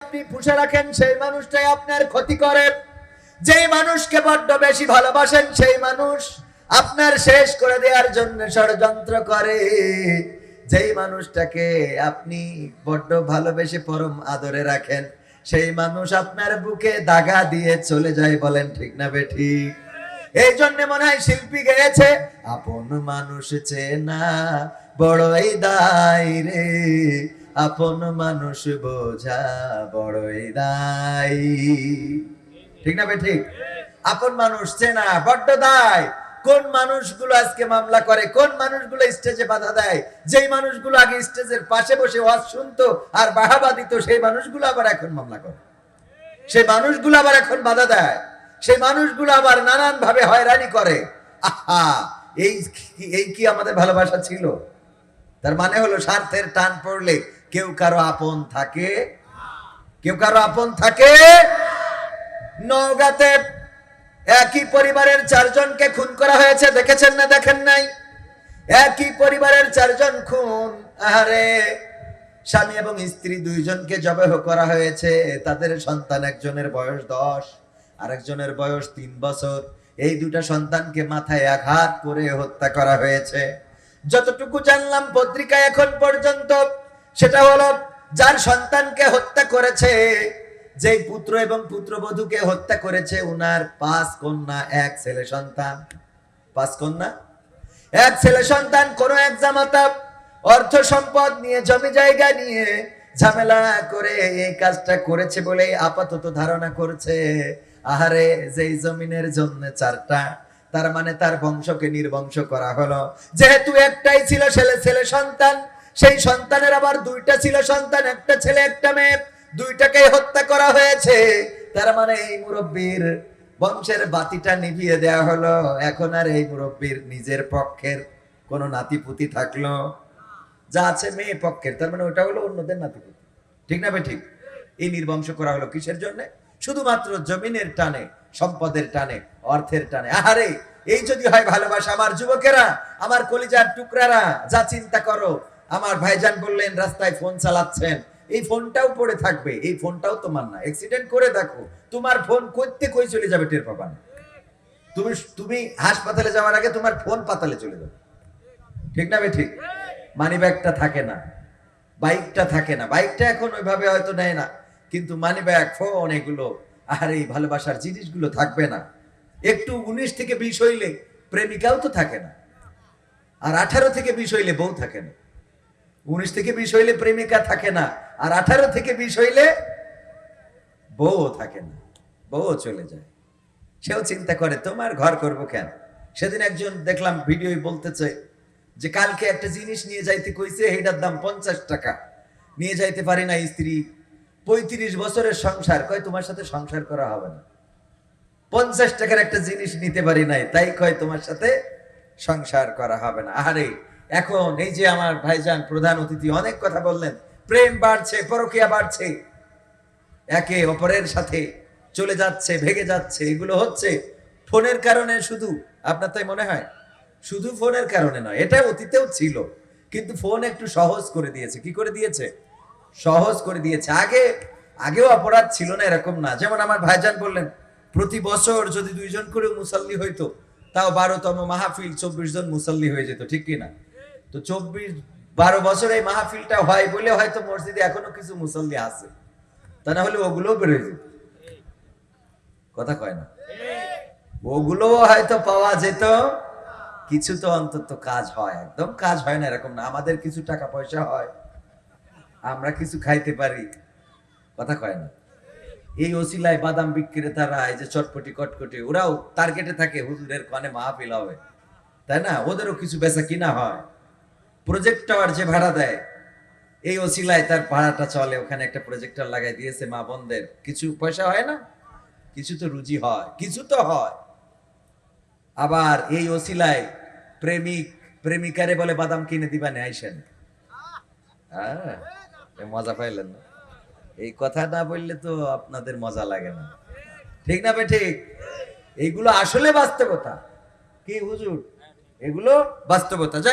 আপনি পুষে রাখেন সেই মানুষটাই আপনার ক্ষতি করে। যেই মানুষকে বড্ড বেশি ভালোবাসেন সেই মানুষ আপনার শেষ করে দেওয়ার জন্য ষড়যন্ত্র করে। যেই মানুষটাকে আপনি বড্ড ভালোবেসে পরম আদরে রাখেন সেই মানুষ আপনার বুকে দাগা দিয়ে চলে যায়। বলেন ঠিক না বেঠিক? এই জন্য মনে হয় শিল্পী গেয়েছে, আপন মানুষ চেনা বড়ই দায় রে, আপন মানুষ বোঝা বড়ই দায়। ঠিক না বেঠিক? আপন মানুষ চেনা বড্ড দায়। কোন মানুষগুলো আজকে মামলা করে, কোন মানুষগুলো স্টেজে বাধা দেয়, যেই মানুষগুলো আগে স্টেজের পাশে বসে ওয়াজ শুনতো আর বাহাবা দিত, সেই মানুষগুলো আবার এখন মামলা করে, সেই মানুষগুলো আবার এখন বাধা দেয়, সেই মানুষগুলো আবার নানান ভাবে হয়রানি করে। আহা, এই কি আমাদের ভালোবাসা ছিল? তার মানে হলো স্বার্থের টান পড়লে কেউ কারো আপন থাকে, কেউ কারো আপন থাকে। নওগাঁতে একই পরিবারের 4 জনকে খুন করা হয়েছে, দেখেছেন না দেখেন নাই? একই পরিবারের 4 জন খুন। আরে স্বামী এবং স্ত্রী 2 জনকে জবাহ করা হয়েছে। তাদের সন্তান একজনের বয়স 10, আরেকজনের বয়স 3 বছর। এই 2টা সন্তানকে মাথায় আঘাত করে হত্যা করা হয়েছে। যতটুকু জানলাম পত্রিকায় এখন পর্যন্ত, সেটা হলো যার সন্তানকে হত্যা করেছে, যেই পুত্র এবং পুত্রবধূকে হত্যা করেছে, উনার 5 কন্যা 1 ছেলে সন্তান। 5 কন্যা 1 ছেলে সন্তান। কোন এক জামাতা অর্থ সম্পদ নিয়ে, জমি জায়গা নিয়ে ঝামেলা করে এই কাজটা করেছে বলে আপাতত ধারণা করছে। আহারে, যেই জমিনের জন্য 4টা, তার মানে তার বংশকে নির্বংশ করা হলো। যেহেতু একটাই ছিল ছেলে সন্তান, সেই সন্তানের আবার 2টা ছিল সন্তান, একটা ছেলে একটা মেয়ে, 2টাকেই হত্যা করা হয়েছে। তার মানে এই মুরব্বীর বংশের বাতিটা নিভিয়ে দেওয়া হলো। এখন আর এই মুরব্বীর নিজের পক্ষের কোন নাতিপুতি থাকলো? যা আছে মেয়ে পক্ষের, তার মানে ওটা হলো অন্যদের নাতিপুতি। ঠিক না বেঠিক? এই নির্বংশ করা হলো কিসের জন্য? শুধুমাত্র জমিনের টানে, সম্পদের টানে, অর্থের টানে। আহারে, এই যদি হয় ভালোবাসা, আমার যুবকেরা, আমার কলিজার টুকরারা, যা চিন্তা করো। আমার ভাইজান বললেন রাস্তায় ফোন চালাচ্ছেন, এই ফোনটাও পড়ে থাকবে, এই ফোনটাও তোমার না। অ্যাক্সিডেন্ট করে দেখো, তোমার ফোন কই চলে যাবে টের পাবা না। তুমি হাসপাতালে যাওয়ার আগে তোমার ফোন পাতালে চলে যাবে। ঠিক না বেঠিক? মানি ব্যাগটা থাকে না, বাইকটা থাকে না। বাইকটা এখন ওইভাবে হয়তো নেয় না, কিন্তু মানি ব্যাগ, ফোন, এগুলো, আর এই ভালোবাসার জিনিসগুলো থাকবে না। একটু 19 থেকে 20 হইলে প্রেমিকাও তো থাকে না, আর 18 থেকে 20 হইলে বউ থাকে না। 19 থেকে 20 হইলে প্রেমিকা থাকে না, আর 18 থেকে 20 হইলে বউ থাকে না, বউ চলে যায়। সেও চিন্তা করে তোমার ঘর করবো কেন। সেদিন একজন দেখলাম ভিডিও বলতেছে যে কালকে একটা জিনিস নিয়ে যাইতে কইছে, এটার দাম 50 টাকা, নিয়ে যাইতে পারি না স্ত্রী। 35 বছরের সংসার, কয় তোমার সাথে সংসার করা হবে না। 50 টাকার একটা জিনিস নিতে পারি নাই, তাই কয় তোমার সাথে সংসার করা হবে না। আরে এখন এই যে আমার ভাইজান প্রধান অতিথি অনেক কথা বললেন, প্রেম বাড়ছে, পরকীয়া বাড়ছে, একে অপরের সাথে চলে যাচ্ছে, ভেগে যাচ্ছে। এগুলো হচ্ছে ফোনের কারণে শুধু? আপনার তাই মনে হয়? শুধু ফোনের কারণে নয়, এটা অতীতেও ছিল, কিন্তু ফোন একটু সহজ করে দিয়েছে। কি করে দিয়েছে? সহজ করে দিয়েছে। আগেও অপরাধ ছিল না এরকম না। যেমন আমার ভাইজান বললেন প্রতি বছর যদি 2 জন করে মুসাল্লি হইতো, তাও 12তম মাহফিল 24 জন মুসাল্লি হয়ে যেত। ঠিক কিনা? তো 12 বছর এই মাহফিলটা হয় বলে হয়তো মসজিদে এখনো কিছু মুসাল্লি আছে, তা না হলে ওগুলোও বেরোয় যেত। কথা কয় না? ওগুলো হয়তো পাওয়া যেত, কিছু তো অন্তত কাজ হয়। একদম কাজ হয় না এরকম না, আমাদের কিছু টাকা পয়সা হয়, আমরা কিছু খাইতে পারি। কথা কয় না? এই ওসিলায় বাদাম বিক্রেতারা, এই যে চটপটি কটকটি, ওরাও টার্গেটে থাকে হুজুরের কানে মাহফিল হবে, তাই না? ওদেরও কিছু বেচা কিনা হয়। প্রজেক্টর যে ভাড়া দেয়, এই ওসিলায় তার ভাড়াটা চলে। ওখানে একটা প্রজেক্টর লাগাই দিয়েছে, মা বোনদের কিছু পয়সা হয় না, কিছু তো রুজি হয়, কিছু তো হয়। আবার এই ওসিলায় প্রেমিক প্রেমিকারে বলে বাদাম কিনে দিবা না, আইসেন। হ্যাঁ, মজা পাইলেন না? এই কথা না বললে তো আপনাদের মজা লাগে না। ঠিক না বেঠিক? এইগুলো আসলে বাস্তবতা। কি হুজুর? এগুলো বাস্তবতা।